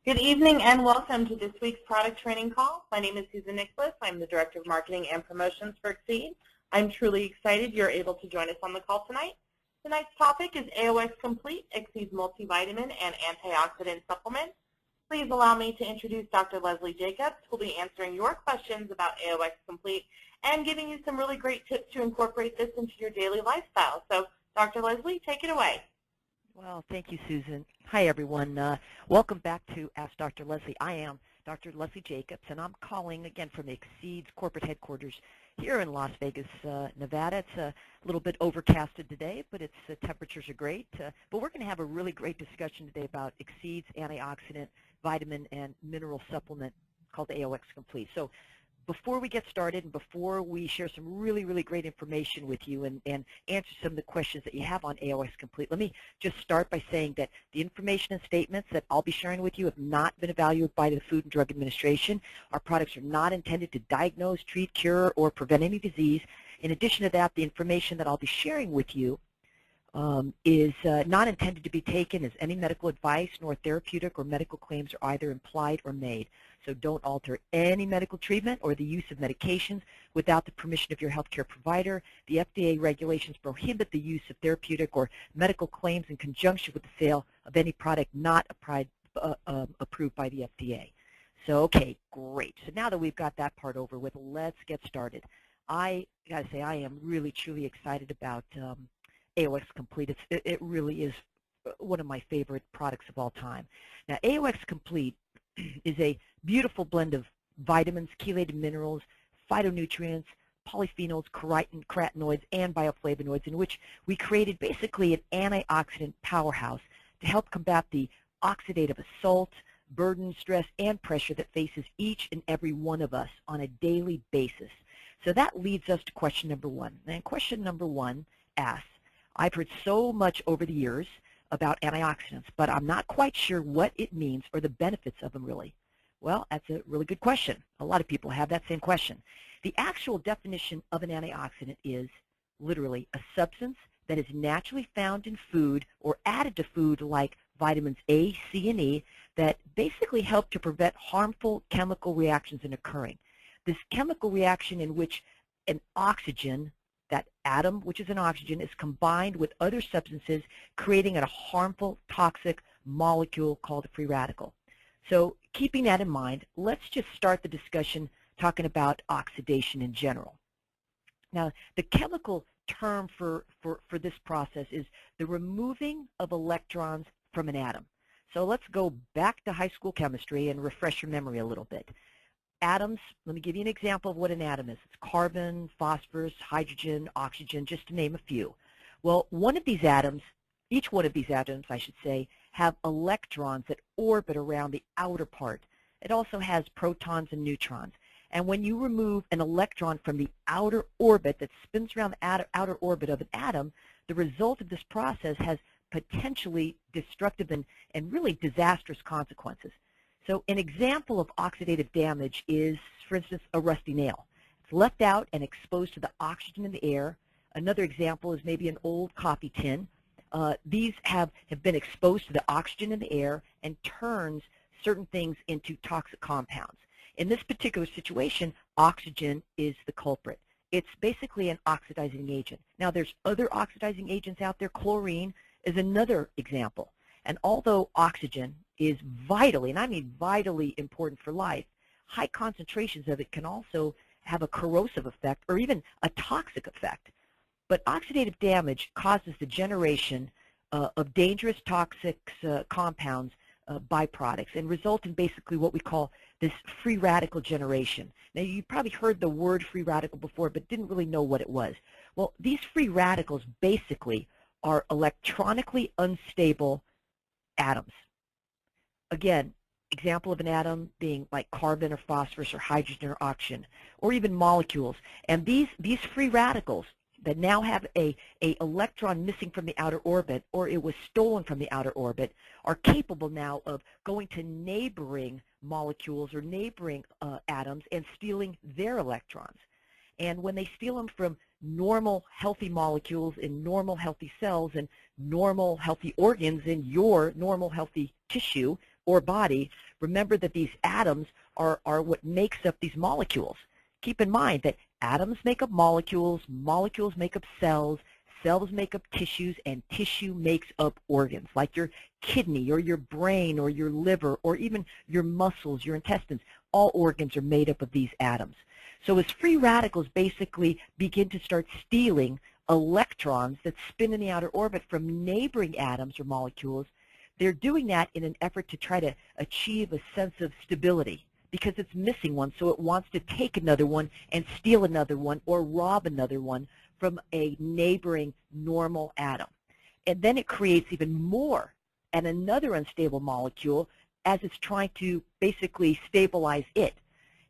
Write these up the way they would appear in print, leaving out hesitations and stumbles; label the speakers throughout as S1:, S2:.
S1: Good evening and welcome to this week's product training call. My name is Susan Nicholas. I'm the Director of Marketing and Promotions for Xseed. I'm truly excited you're able to join us on the call tonight. Tonight's topic is AOXComplete, Xseed's multivitamin and antioxidant supplement. Please allow me to introduce Dr. Leslie Jacobs, who will be answering your questions about AOXComplete and giving you some really great tips to incorporate this into your daily lifestyle. So, Dr. Leslie, take it away.
S2: Well, thank you, Susan. Hi, everyone. Welcome back to Ask Dr. Leslie. I am Dr. Leslie Jacobs, and I'm calling again from Xseed's corporate headquarters here in Las Vegas, Nevada. It's a little bit overcasted today, but temperatures are great. But we're going to have a really great discussion today about Xseed's antioxidant, vitamin, and mineral supplement called AOXComplete. So before we get started and before we share some really, really great information with you and answer some of the questions that you have on AOXComplete, let me just start by saying that the information and statements that I'll be sharing with you have not been evaluated by the Food and Drug Administration. Our products are not intended to diagnose, treat, cure, or prevent any disease. In addition to that, the information that I'll be sharing with you is not intended to be taken as any medical advice, nor therapeutic or medical claims are either implied or made. So don't alter any medical treatment or the use of medications without the permission of your healthcare provider. The FDA regulations prohibit the use of therapeutic or medical claims in conjunction with the sale of any product not approved by the FDA. So, okay, great. So now that we've got that part over with, let's get started. I got to say, I am really, truly excited about AOXComplete. It really is one of my favorite products of all time. Now, AOXComplete is a beautiful blend of vitamins, chelated minerals, phytonutrients, polyphenols, carotenoids, and bioflavonoids, in which we created basically an antioxidant powerhouse to help combat the oxidative assault, burden, stress, and pressure that faces each and every one of us on a daily basis. So that leads us to question number one. And question number one asks, I've heard so much over the years about antioxidants, but I'm not quite sure what it means or the benefits of them really. Well, that's a really good question. A lot of people have that same question. The actual definition of an antioxidant is literally a substance that is naturally found in food or added to food like vitamins A, C, and E that basically help to prevent harmful chemical reactions in occurring. This chemical reaction in which an oxygen, that atom, which is an oxygen, is combined with other substances, creating a harmful, toxic molecule called a free radical. So keeping that in mind, let's just start the discussion talking about oxidation in general. Now, the chemical term for this process is the removing of electrons from an atom. So let's go back to high school chemistry and refresh your memory a little bit. Atoms, let me give you an example of what an atom is. It's carbon, phosphorus, hydrogen, oxygen, just to name a few. Well, each one of these atoms, I should say, have electrons that orbit around the outer part. It also has protons and neutrons. And when you remove an electron from the outer orbit that spins around the outer orbit of an atom, the result of this process has potentially destructive and really disastrous consequences. So an example of oxidative damage is, for instance, a rusty nail. It's left out and exposed to the oxygen in the air. Another example is maybe an old coffee tin. These have been exposed to the oxygen in the air and turns certain things into toxic compounds. In this particular situation, oxygen is the culprit. It's basically an oxidizing agent. Now, there's other oxidizing agents out there. Chlorine is another example. And although oxygen is vitally, and I mean vitally important for life, high concentrations of it can also have a corrosive effect or even a toxic effect. But oxidative damage causes the generation of dangerous toxic compounds, byproducts, and result in basically what we call this free radical generation. Now, you probably heard the word free radical before, but didn't really know what it was. Well, these free radicals basically are electronically unstable atoms. Again, example of an atom being like carbon or phosphorus or hydrogen or oxygen, or even molecules. And these free radicals that now have a electron missing from the outer orbit, or it was stolen from the outer orbit, are capable now of going to neighboring molecules or neighboring atoms and stealing their electrons. And when they steal them from normal healthy molecules in normal healthy cells and normal healthy organs in your normal healthy tissue or body, remember that these atoms are what makes up these molecules. Keep in mind that atoms make up molecules, molecules make up cells, cells make up tissues, and tissue makes up organs, like your kidney or your brain or your liver or even your muscles, your intestines. All organs are made up of these atoms. So as free radicals basically begin to start stealing electrons that spin in the outer orbit from neighboring atoms or molecules, they're doing that in an effort to try to achieve a sense of stability because it's missing one, so it wants to take another one and steal another one or rob another one from a neighboring normal atom. And then it creates even more and another unstable molecule as it's trying to basically stabilize it.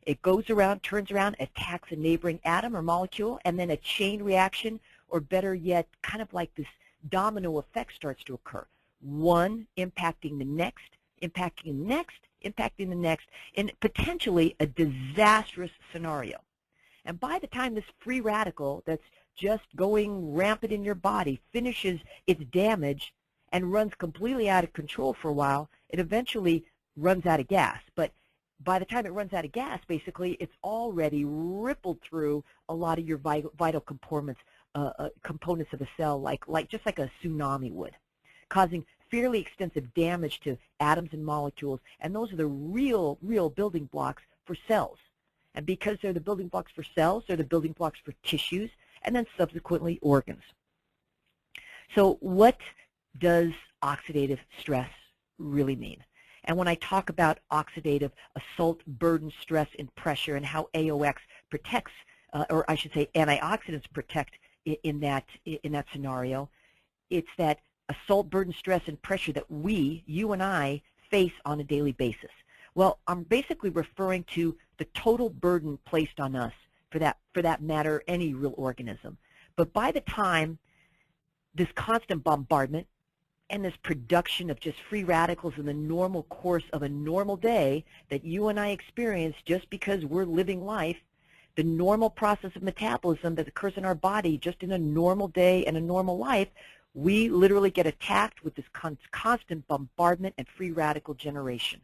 S2: It goes around, turns around, attacks a neighboring atom or molecule, and then a chain reaction, or better yet, kind of like this domino effect starts to occur. One impacting the next, impacting the next, impacting the next, in potentially a disastrous scenario. And by the time this free radical that's just going rampant in your body finishes its damage and runs completely out of control for a while, it eventually runs out of gas. But by the time it runs out of gas, basically, it's already rippled through a lot of your vital components of a cell, just like a tsunami would, causing fairly extensive damage to atoms and molecules. And those are the real building blocks for cells. And because they're the building blocks for cells, they're the building blocks for tissues, and then subsequently organs. So what does oxidative stress really mean? And when I talk about oxidative assault, burden, stress, and pressure, and how AOX protects, or I should say antioxidants protect in that scenario, it's that assault, burden, stress, and pressure that you and I, face on a daily basis. Well, I'm basically referring to the total burden placed on us, for that matter, any real organism. But by the time this constant bombardment and this production of just free radicals in the normal course of a normal day that you and I experience just because we're living life, the normal process of metabolism that occurs in our body just in a normal day and a normal life, we literally get attacked with this constant bombardment and free radical generation.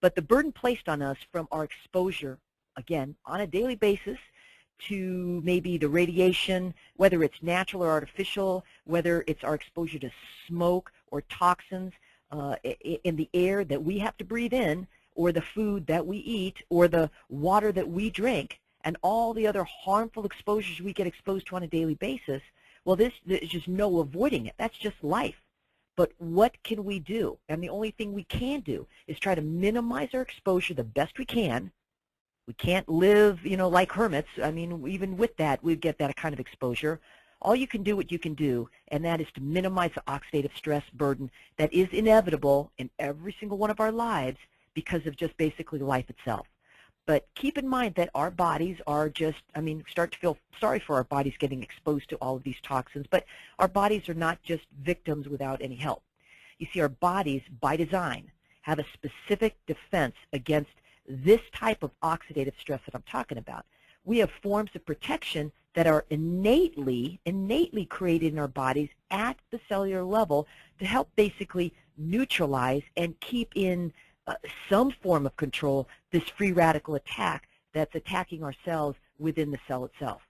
S2: But the burden placed on us from our exposure, again, on a daily basis, to maybe the radiation, whether it's natural or artificial, whether it's our exposure to smoke or toxins in the air that we have to breathe in, or the food that we eat, or the water that we drink, and all the other harmful exposures we get exposed to on a daily basis, well, there's just no avoiding it. That's just life. But what can we do? And the only thing we can do is try to minimize our exposure the best we can. We can't live, like hermits. I mean, even with that, we get that kind of exposure. All you can do what you can do, and that is to minimize the oxidative stress burden that is inevitable in every single one of our lives because of just basically life itself. But keep in mind that our bodies are just, start to feel sorry for our bodies getting exposed to all of these toxins, but our bodies are not just victims without any help. You see, our bodies, by design, have a specific defense against this type of oxidative stress that I'm talking about. We have forms of protection that are innately created in our bodies at the cellular level to help basically neutralize and keep in some form of control this free radical attack that's attacking our cells within the cell itself.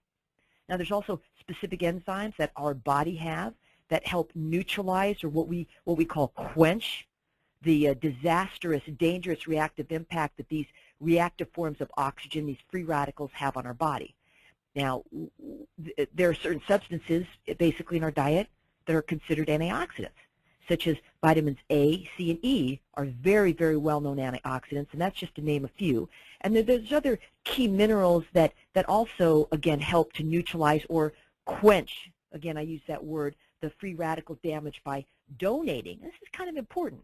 S2: Now, there's also specific enzymes that our body have that help neutralize, or what we call quench, the disastrous, dangerous reactive impact that these reactive forms of oxygen, these free radicals, have on our body. Now, there are certain substances basically in our diet that are considered antioxidants, such as vitamins A, C, and E are very, very well-known antioxidants, and that's just to name a few. And then there's other key minerals that also, again, help to neutralize or quench, again, I use that word, the free radical damage by donating. This is kind of important.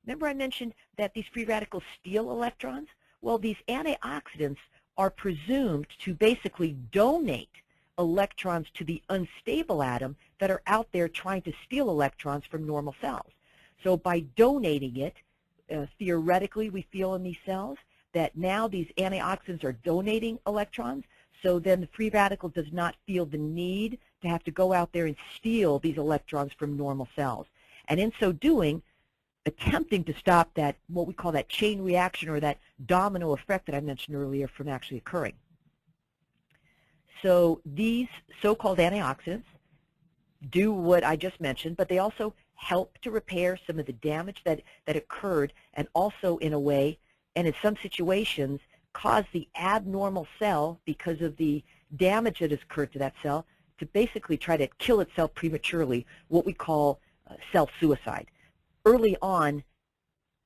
S2: Remember I mentioned that these free radicals steal electrons? Well, these antioxidants are presumed to basically donate electrons to the unstable atom that are out there trying to steal electrons from normal cells. So by donating it, theoretically we feel in these cells that now these antioxidants are donating electrons, so then the free radical does not feel the need to have to go out there and steal these electrons from normal cells. And in so doing, attempting to stop that, what we call that chain reaction or that domino effect that I mentioned earlier from actually occurring. So these so-called antioxidants do what I just mentioned, but they also help to repair some of the damage that occurred, and also in a way, and in some situations, cause the abnormal cell, because of the damage that has occurred to that cell, to basically try to kill itself prematurely, what we call self-suicide. Early on,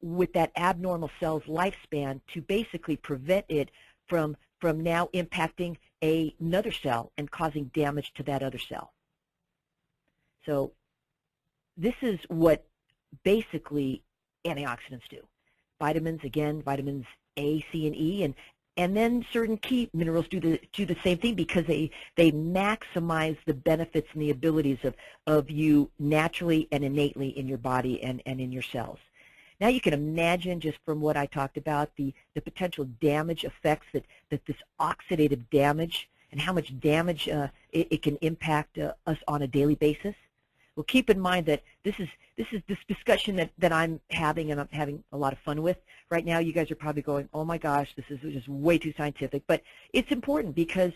S2: with that abnormal cell's lifespan, to basically prevent it from now impacting another cell and causing damage to that other cell. So this is what basically antioxidants do. Vitamins, again, vitamins A, C, and E, and then certain key minerals do the same thing, because they maximize the benefits and the abilities of you naturally and innately in your body and in your cells. Now you can imagine, just from what I talked about, the potential damage effects that this oxidative damage, and how much damage it can impact us on a daily basis. Well, keep in mind that this discussion that I'm having, and I'm having a lot of fun with right now. You guys are probably going, oh my gosh, this is just way too scientific. But it's important, because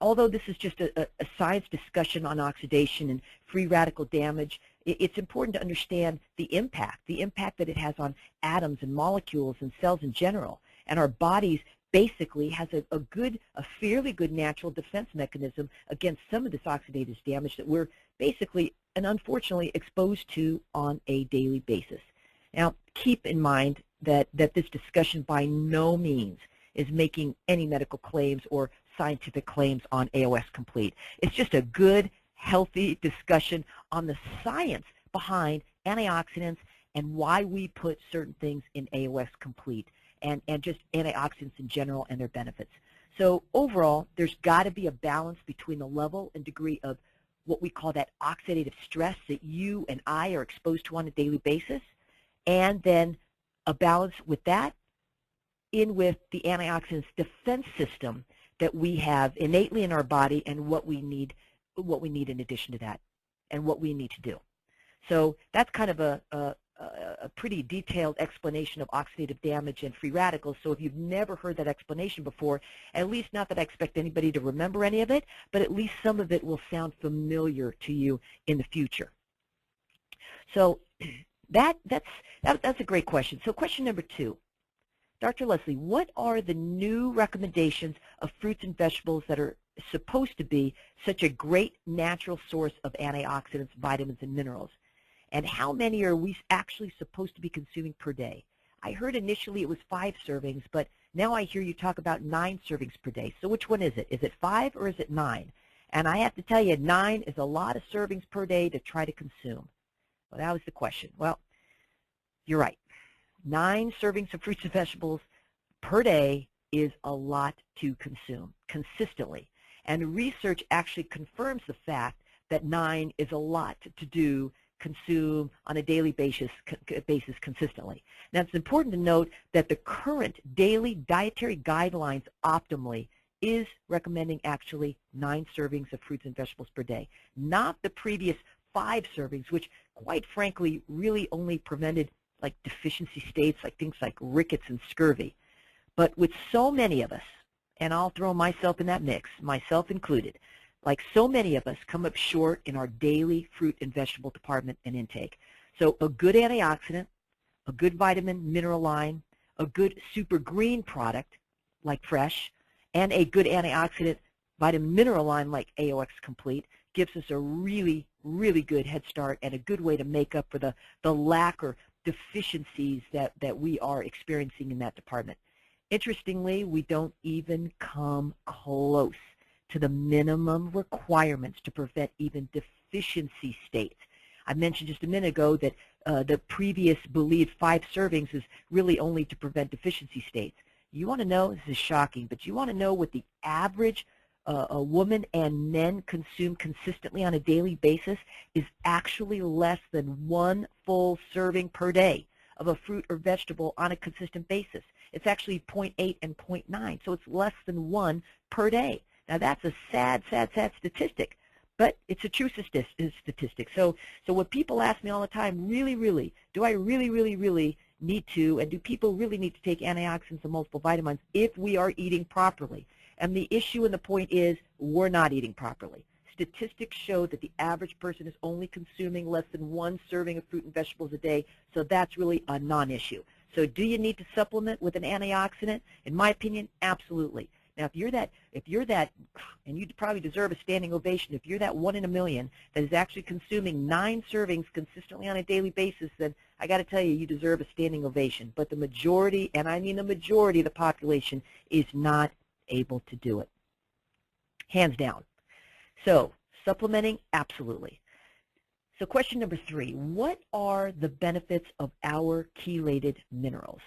S2: although this is just a science discussion on oxidation and free radical damage, it's important to understand the impact that it has on atoms and molecules and cells in general. And our bodies basically has a fairly good natural defense mechanism against some of this oxidative damage that we're basically and unfortunately exposed to on a daily basis. Now, keep in mind that this discussion by no means is making any medical claims or scientific claims on AOXComplete. It's just a good, healthy discussion on the science behind antioxidants and why we put certain things in AOXComplete, and just antioxidants in general and their benefits. So overall, there's got to be a balance between the level and degree of what we call that oxidative stress that you and I are exposed to on a daily basis, and then a balance with that in with the antioxidants defense system that we have innately in our body, and what we need in addition to that, and what we need to do. So that's kind of a pretty detailed explanation of oxidative damage and free radicals. So if you've never heard that explanation before, at least, not that I expect anybody to remember any of it, but at least some of it will sound familiar to you in the future. So that's a great question. So question number 2. Dr. Leslie, what are the new recommendations of fruits and vegetables that are supposed to be such a great natural source of antioxidants, vitamins, and minerals? And how many are we actually supposed to be consuming per day? I heard initially it was 5 servings, but now I hear you talk about 9 servings per day. So which one is it? Is it 5 or is it 9? And I have to tell you, 9 is a lot of servings per day to try to consume. Well, that was the question. Well, you're right. 9 servings of fruits and vegetables per day is a lot to consume consistently. And research actually confirms the fact that 9 is a lot to consume on a daily basis consistently. Now, it's important to note that the current daily dietary guidelines optimally is recommending actually 9 servings of fruits and vegetables per day, not the previous 5 servings, which quite frankly really only prevented like deficiency states, like things like rickets and scurvy. But with so many of us, and I'll throw myself in that mix, myself included, like so many of us come up short in our daily fruit and vegetable department and intake. So a good antioxidant, a good vitamin mineral line, a good super green product like Fresh, and a good antioxidant vitamin mineral line like AOXComplete gives us a really, really good head start and a good way to make up for the lack or deficiencies that we are experiencing in that department. Interestingly, we don't even come close to the minimum requirements to prevent even deficiency states. I mentioned just a minute ago that the previous believed 5 servings is really only to prevent deficiency states. You want to know, this is shocking, but you want to know what the average a woman and men consume consistently on a daily basis is actually less than 1 full serving per day of a fruit or vegetable on a consistent basis. It's actually 0.8 and 0.9, so it's less than 1 per day. Now that's a sad, sad, sad statistic, but it's a true statistic. So when people ask me all the time, really, do I really need to, and do people really need to take antioxidants and multiple vitamins if we are eating properly? And the issue and the point is we're not eating properly. Statistics show that the average person is only consuming less than 1 serving of fruit and vegetables a day, so that's really a non-issue. So do you need to supplement with an antioxidant? In my opinion, absolutely. Now, if you're that, and you probably deserve a standing ovation, if you're that 1 in a million that is actually consuming 9 servings consistently on a daily basis, then I got to tell you, you deserve a standing ovation. But the majority, and I mean the majority of the population, is not able to do it, hands down. So supplementing, absolutely. So question number 3, what are the benefits of our chelated minerals?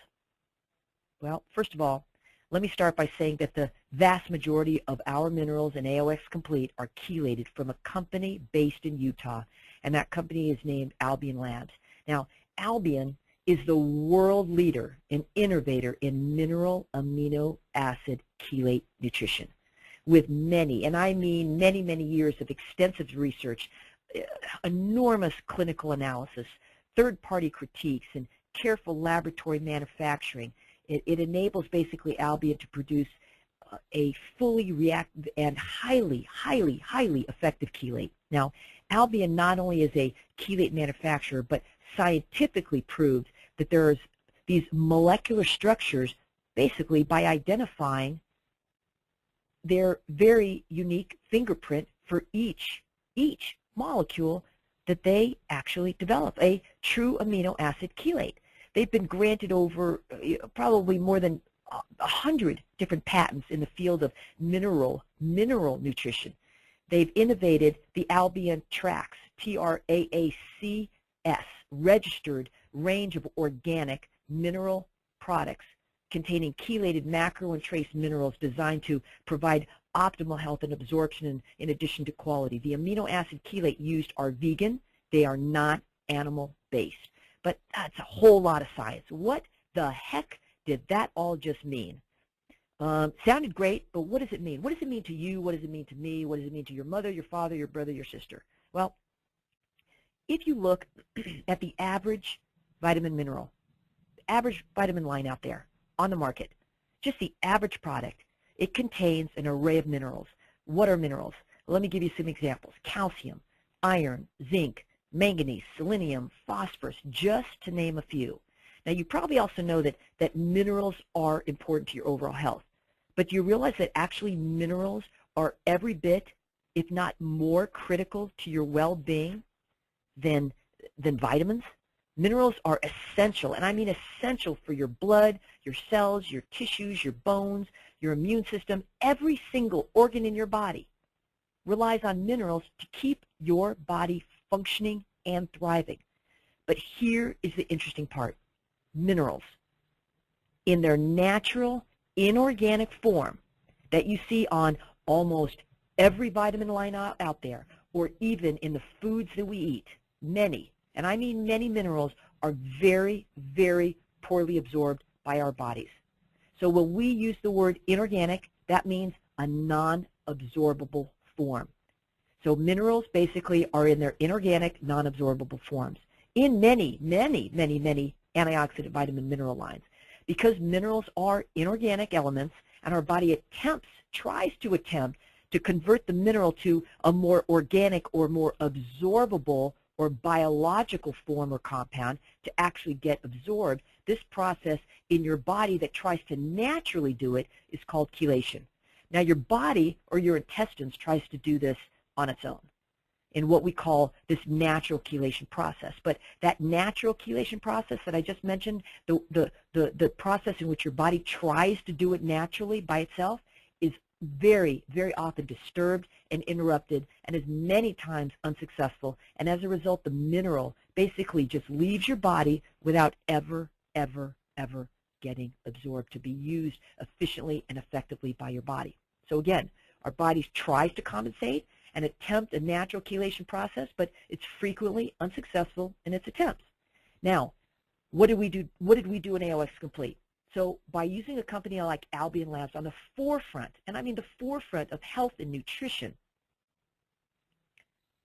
S2: Well, first of all, let me start by saying that the vast majority of our minerals in AOXComplete are chelated from a company based in Utah, and that company is named Albion Labs. Now, Albion is the world leader and innovator in mineral amino acid chelate nutrition, with many, and I mean many, many years of extensive research, enormous clinical analysis, third-party critiques, and careful laboratory manufacturing. It enables basically Albion to produce a fully reactive and highly effective chelate. Now, Albion not only is a chelate manufacturer, but scientifically proved that there's these molecular structures basically by identifying their very unique fingerprint for each molecule that they actually develop, a true amino acid chelate. They've been granted over probably more than 100 different patents in the field of mineral nutrition. They've innovated the Albion Trax, TRAACS, registered range of organic mineral products containing chelated macro and trace minerals designed to provide optimal health and absorption in addition to quality. The amino acid chelate used are vegan. They are not animal-based. But that's a whole lot of science. What the heck did that all just mean? Sounded great, but what does it mean? What does it mean to you? What does it mean to me? What does it mean to your mother, your father, your brother, your sister? Well, if you look at the average vitamin mineral, average vitamin line out there on the market, just the average product, it contains an array of minerals. What are minerals? Let me give you some examples. Calcium, iron, zinc, manganese, selenium, phosphorus, just to name a few. Now, you probably also know that minerals are important to your overall health, but you realize that actually minerals are every bit, if not more, critical to your well-being than vitamins. Minerals are essential, and I mean essential for your blood, your cells, your tissues, your bones, your immune system. Every single organ in your body relies on minerals to keep your body functioning and thriving. But here is the interesting part. Minerals, in their natural, inorganic form that you see on almost every vitamin line out there, or even in the foods that we eat, many, and I mean many minerals, are very, very poorly absorbed by our bodies. So when we use the word inorganic, that means a non-absorbable form. So minerals basically are in their inorganic, non-absorbable forms in many antioxidant vitamin mineral lines. Because minerals are inorganic elements and our body tries to attempt to convert the mineral to a more organic or more absorbable or biological form or compound to actually get absorbed, this process in your body that tries to naturally do it is called chelation. Now your body or your intestines tries to do this on its own in what we call this natural chelation process. But that natural chelation process that I just mentioned, the process in which your body tries to do it naturally by itself, is very, very often disturbed and interrupted and is many times unsuccessful. And as a result, the mineral basically just leaves your body without ever getting absorbed to be used efficiently and effectively by your body. So again, our body tries to compensate and attempt a natural chelation process, but it's frequently unsuccessful in its attempts. Now, what did we do? What did we do in AOXComplete? So by using a company like Albion Labs on the forefront, and I mean the forefront of health and nutrition,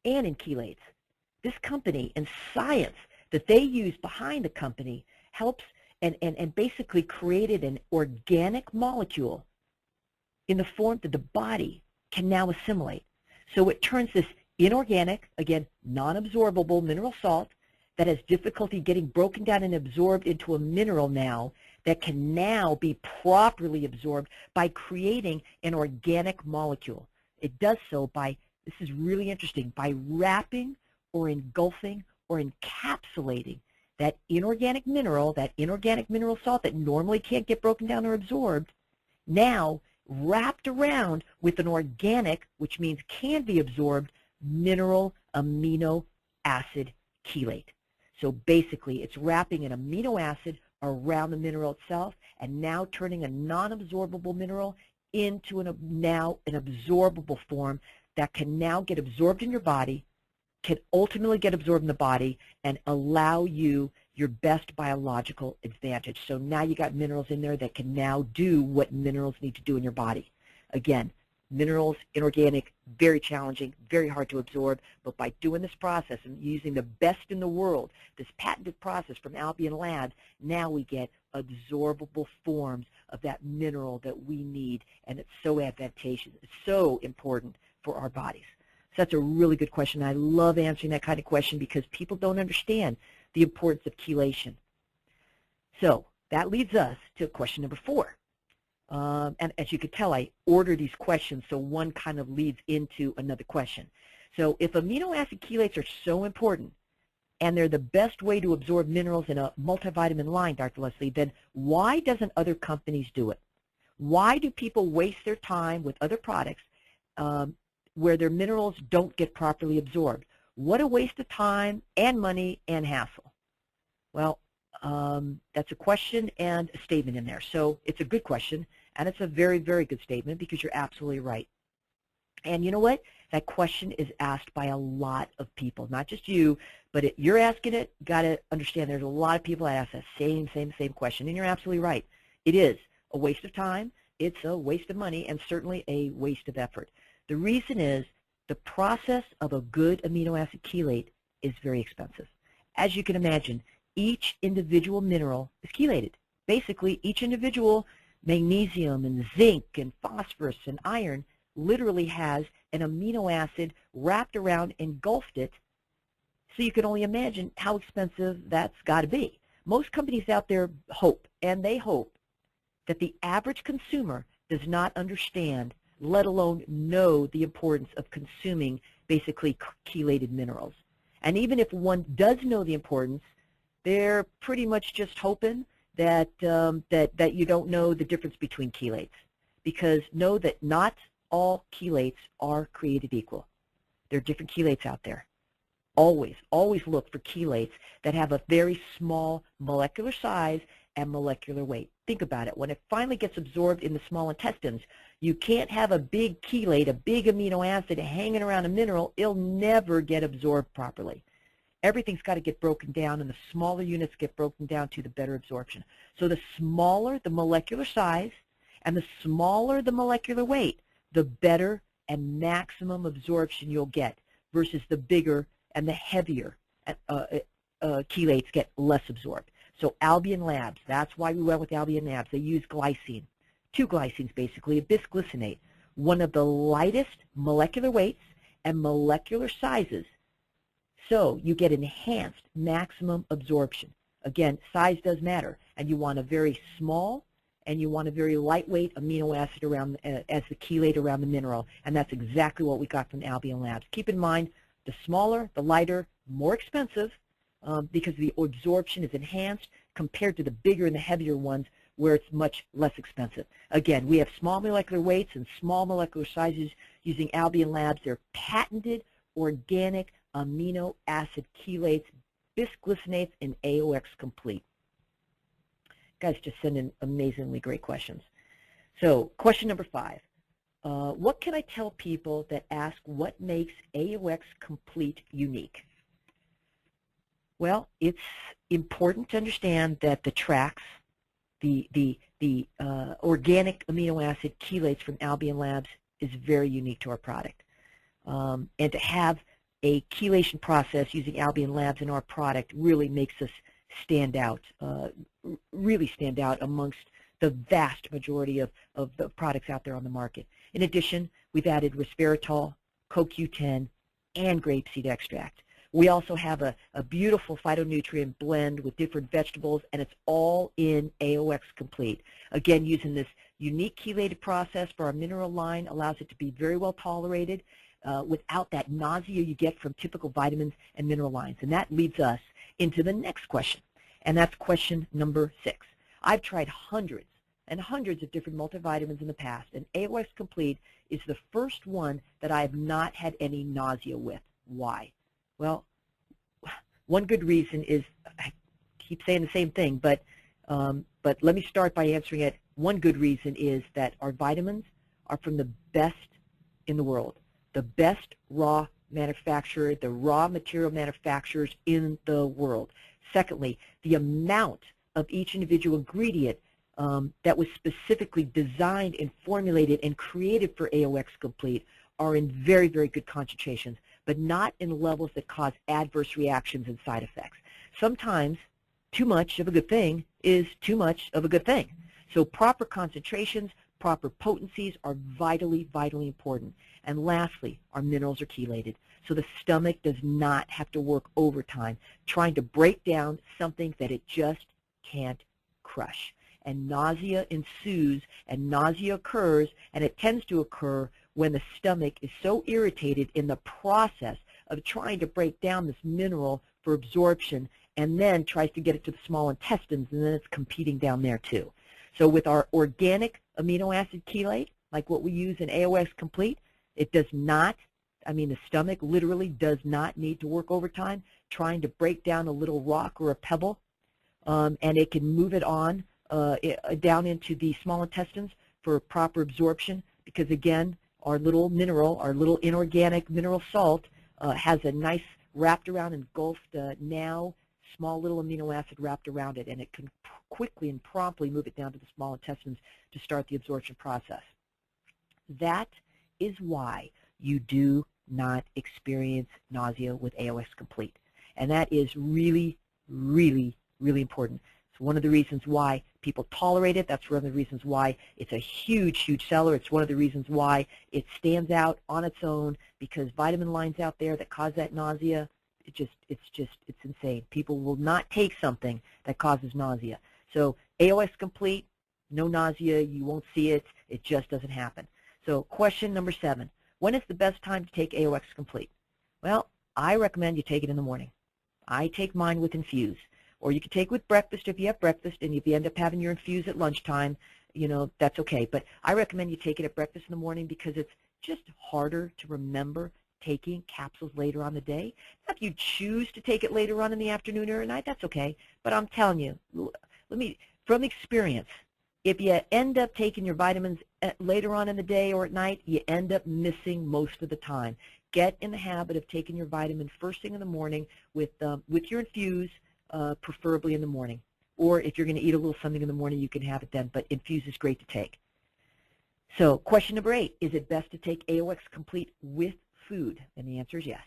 S2: and in chelates. This company and science that they use behind the company helps and basically created an organic molecule in the form that the body can now assimilate. So it turns this inorganic, again, non-absorbable mineral salt that has difficulty getting broken down and absorbed into a mineral now that can now be properly absorbed by creating an organic molecule. It does so by, this is really interesting, by wrapping or engulfing or encapsulating that inorganic mineral salt that normally can't get broken down or absorbed, now wrapped around with an organic, which means can be absorbed, mineral amino acid chelate. So basically, it's wrapping an amino acid around the mineral itself and now turning a non-absorbable mineral into now an absorbable form that can now get absorbed in your body, can ultimately get absorbed in the body, and allow you your best biological advantage. So now you got minerals in there that can now do what minerals need to do in your body. Again, minerals, inorganic, very challenging, very hard to absorb, but by doing this process and using the best in the world, this patented process from Albion Labs, now we get absorbable forms of that mineral that we need, and it's so advantageous. It's so important for our bodies. So that's a really good question. I love answering that kind of question because people don't understand the importance of chelation. So that leads us to question number 4. And as you could tell, I order these questions so one kind of leads into another question. So if amino acid chelates are so important and they're the best way to absorb minerals in a multivitamin line, Dr. Leslie, then why doesn't other companies do it? Why do people waste their time with other products where their minerals don't get properly absorbed? What a waste of time and money and hassle. Well, that's a question and a statement in there. So it's a good question, and it's a very, very good statement because you're absolutely right. And you know what? That question is asked by a lot of people, not just you, but you're asking it. Got to understand there's a lot of people that ask that same question, and you're absolutely right. It is a waste of time, it's a waste of money, and certainly a waste of effort. The reason is the process of a good amino acid chelate is very expensive. As you can imagine, each individual mineral is chelated. Basically, each individual magnesium and zinc and phosphorus and iron literally has an amino acid wrapped around, engulfed it, so you can only imagine how expensive that's got to be. Most companies out there hope, and they hope, that the average consumer does not understand, let alone know the importance of consuming basically chelated minerals. And even if one does know the importance, they're pretty much just hoping that that you don't know the difference between chelates. Because know that not all chelates are created equal. There are different chelates out there. Always look for chelates that have a very small molecular size and molecular weight. Think about it. When it finally gets absorbed in the small intestines, you can't have a big chelate, a big amino acid hanging around a mineral. It'll never get absorbed properly. Everything's got to get broken down, and the smaller units get broken down to the better absorption. So the smaller the molecular size and the smaller the molecular weight, the better and maximum absorption you'll get versus the bigger and the heavier chelates get less absorbed. So Albion Labs, that's why we went with Albion Labs. They use glycine, 2 glycines basically, a bisglycinate, one of the lightest molecular weights and molecular sizes. So you get enhanced maximum absorption. Again, size does matter, and you want a very small and you want a very lightweight amino acid around as the chelate around the mineral, and that's exactly what we got from Albion Labs. Keep in mind, the smaller, the lighter, more expensive because the absorption is enhanced compared to the bigger and the heavier ones where it's much less expensive. Again, we have small molecular weights and small molecular sizes using Albion Labs. They're patented organic amino acid chelates, bisglycinates, and AOXComplete. Guys just send in amazingly great questions. So question number 5. What can I tell people that ask what makes AOXComplete unique? Well, it's important to understand that the tracks, the organic amino acid chelates from Albion Labs is very unique to our product. And to have a chelation process using Albion Labs in our product really makes us stand out, really stand out amongst the vast majority of the products out there on the market. In addition, we've added resveratrol, CoQ10, and grapeseed extract. We also have a beautiful phytonutrient blend with different vegetables, and it's all in AOXComplete. Again, using this unique chelated process for our mineral line allows it to be very well tolerated without that nausea you get from typical vitamins and mineral lines. And that leads us into the next question, and that's question number 6. I've tried hundreds and hundreds of different multivitamins in the past, and AOXComplete is the first one that I have not had any nausea with. Why? Well, one good reason is, I keep saying the same thing, but let me start by answering it. One good reason is that our vitamins are from the best in the world, the best raw manufacturer, the raw material manufacturers in the world. Secondly, the amount of each individual ingredient that was specifically designed and formulated and created for AOXComplete are in very, very good concentrations, but not in levels that cause adverse reactions and side effects. Sometimes too much of a good thing is too much of a good thing. So proper concentrations, proper potencies are vitally, vitally important. And lastly, our minerals are chelated. So the stomach does not have to work overtime trying to break down something that it just can't crush. And nausea ensues, and nausea occurs, and it tends to occur when the stomach is so irritated in the process of trying to break down this mineral for absorption, and then tries to get it to the small intestines, and then it's competing down there too. So with our organic amino acid chelate, like what we use in AOXComplete, it does not, the stomach literally does not need to work overtime trying to break down a little rock or a pebble, and it can move it on down into the small intestines for proper absorption, because again, our little mineral, our little inorganic mineral salt has a nice wrapped around, engulfed now small little amino acid wrapped around it, and it can quickly and promptly move it down to the small intestines to start the absorption process. That is why you do not experience nausea with AOXComplete. And that is really, really, really important. It's one of the reasons why people tolerate it. That's one of the reasons why it's a huge, huge seller. It's one of the reasons why it stands out on its own, because vitamin lines out there that cause that nausea, it's insane. People will not take something that causes nausea. So AOXComplete, no nausea, you won't see it, it just doesn't happen. So question number 7, when is the best time to take AOXComplete? Well, I recommend you take it in the morning. I take mine with Infuse. Or you can take with breakfast if you have breakfast, and if you end up having your Infuse at lunchtime, that's okay. But I recommend you take it at breakfast in the morning, because it's just harder to remember taking capsules later on the day. If you choose to take it later on in the afternoon or at night, that's okay. But I'm telling you, from experience, if you end up taking your vitamins later on in the day or at night, you end up missing most of the time. Get in the habit of taking your vitamin first thing in the morning with your Infuse, preferably in the morning. Or if you're going to eat a little something in the morning, you can have it then, but Infuse is great to take. So question number 8, is it best to take AOXComplete with food? And the answer is yes,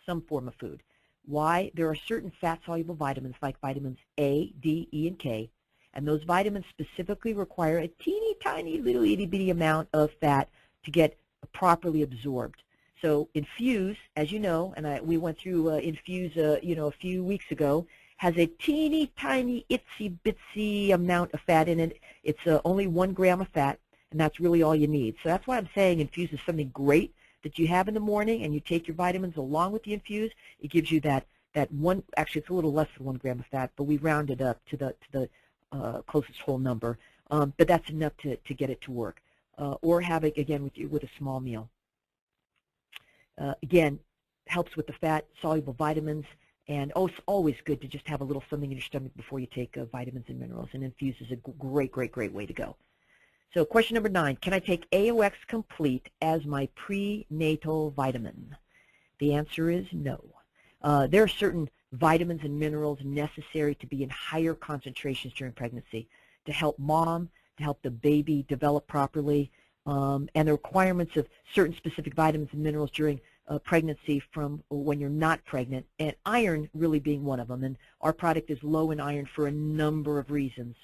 S2: some form of food. Why? There are certain fat-soluble vitamins like vitamins A, D, E, and K, and those vitamins specifically require a teeny tiny little itty-bitty amount of fat to get properly absorbed. So Infuse, as you know, and we went through Infuse a few weeks ago, has a teeny tiny itsy bitsy amount of fat in it. It's only 1 gram of fat, and that's really all you need. So that's why I'm saying Infuse is something great that you have in the morning, and you take your vitamins along with the Infuse. It gives you that one, actually it's a little less than 1 gram of fat, but we rounded up to the closest whole number. But that's enough to get it to work. Or have it, again, with a small meal. Again, helps with the fat-soluble vitamins, and it's always good to just have a little something in your stomach before you take vitamins and minerals, and Infuse is a great, great, great way to go. So question number 9, can I take AOXComplete as my prenatal vitamin? The answer is no. There are certain vitamins and minerals necessary to be in higher concentrations during pregnancy to help mom, to help the baby develop properly, and the requirements of certain specific vitamins and minerals during pregnancy from when you're not pregnant, and iron really being one of them. And our product is low in iron for a number of reasons.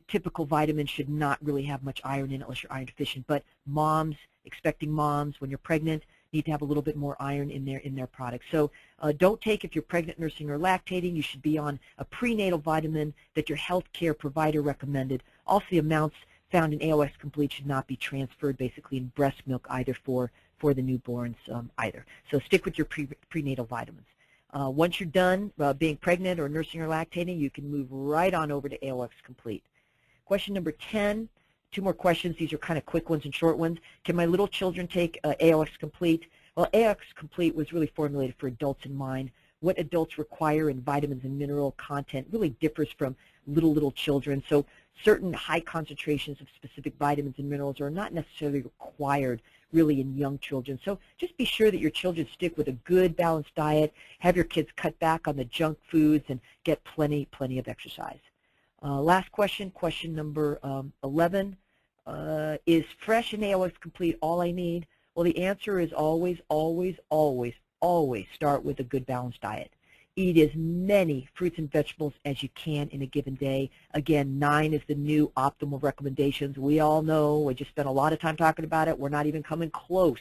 S2: Typical vitamins should not really have much iron in it unless you're iron deficient, but moms, expecting moms, when you're pregnant, need to have a little bit more iron in their product. So don't take, if you're pregnant, nursing, or lactating, you should be on a prenatal vitamin that your health care provider recommended. Also, the amounts found in AOXComplete should not be transferred basically in breast milk either for the newborns either. So stick with your prenatal vitamins. Once you're done being pregnant or nursing or lactating, you can move right on over to AOXComplete. Question number 10, 2 more questions. These are kind of quick ones and short ones. Can my little children take AOXComplete? Well, AOXComplete was really formulated for adults in mind. What adults require in vitamins and mineral content really differs from little children. So certain high concentrations of specific vitamins and minerals are not necessarily required really in young children. So just be sure that your children stick with a good balanced diet, have your kids cut back on the junk foods, and get plenty of exercise. Last question, question number 11. Is fresh and AOXComplete all I need? Well, the answer is always start with a good balanced diet. Eat as many fruits and vegetables as you can in a given day. Again, 9 is the new optimal recommendations. We all know, we just spent a lot of time talking about it. We're not even coming close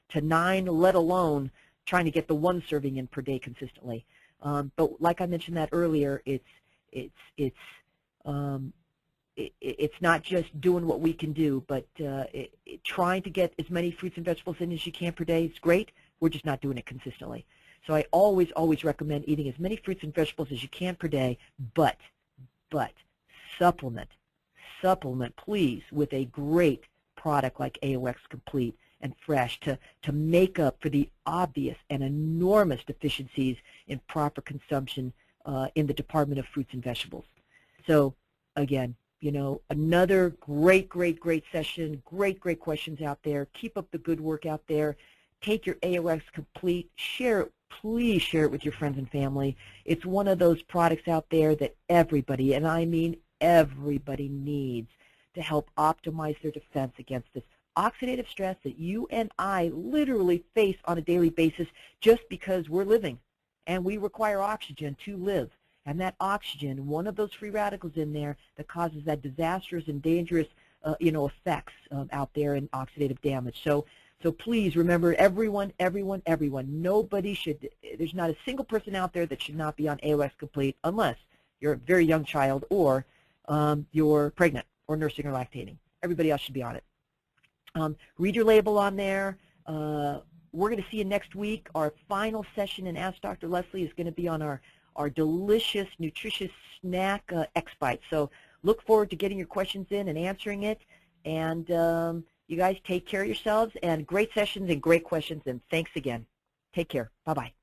S2: to 9, let alone trying to get the 1 serving in per day consistently. But like I mentioned that earlier, it's not just doing what we can do, but trying to get as many fruits and vegetables in as you can per day is great. We're just not doing it consistently. So I always recommend eating as many fruits and vegetables as you can per day, but supplement please with a great product like AOXComplete and Fresh to make up for the obvious and enormous deficiencies in proper consumption in the department of fruits and vegetables. So again, you know, another great session, great questions out there. Keep up the good work out there. Take your AOXComplete, share it, please share it with your friends and family. It's one of those products out there that everybody, and I mean everybody, needs to help optimize their defense against this oxidative stress that you and I literally face on a daily basis just because we're living and we require oxygen to live. And that oxygen, one of those free radicals in there that causes that disastrous and dangerous effects out there in oxidative damage. So please remember, everyone, nobody should, there's not a single person out there that should not be on AOXComplete unless you're a very young child or you're pregnant or nursing or lactating. Everybody else should be on it. Read your label on there. We're going to see you next week. Our final session in Ask Dr. Leslie is going to be on our delicious, nutritious snack X-Bites. So look forward to getting your questions in and answering it. And you guys take care of yourselves, and great sessions and great questions, and thanks again. Take care. Bye-bye.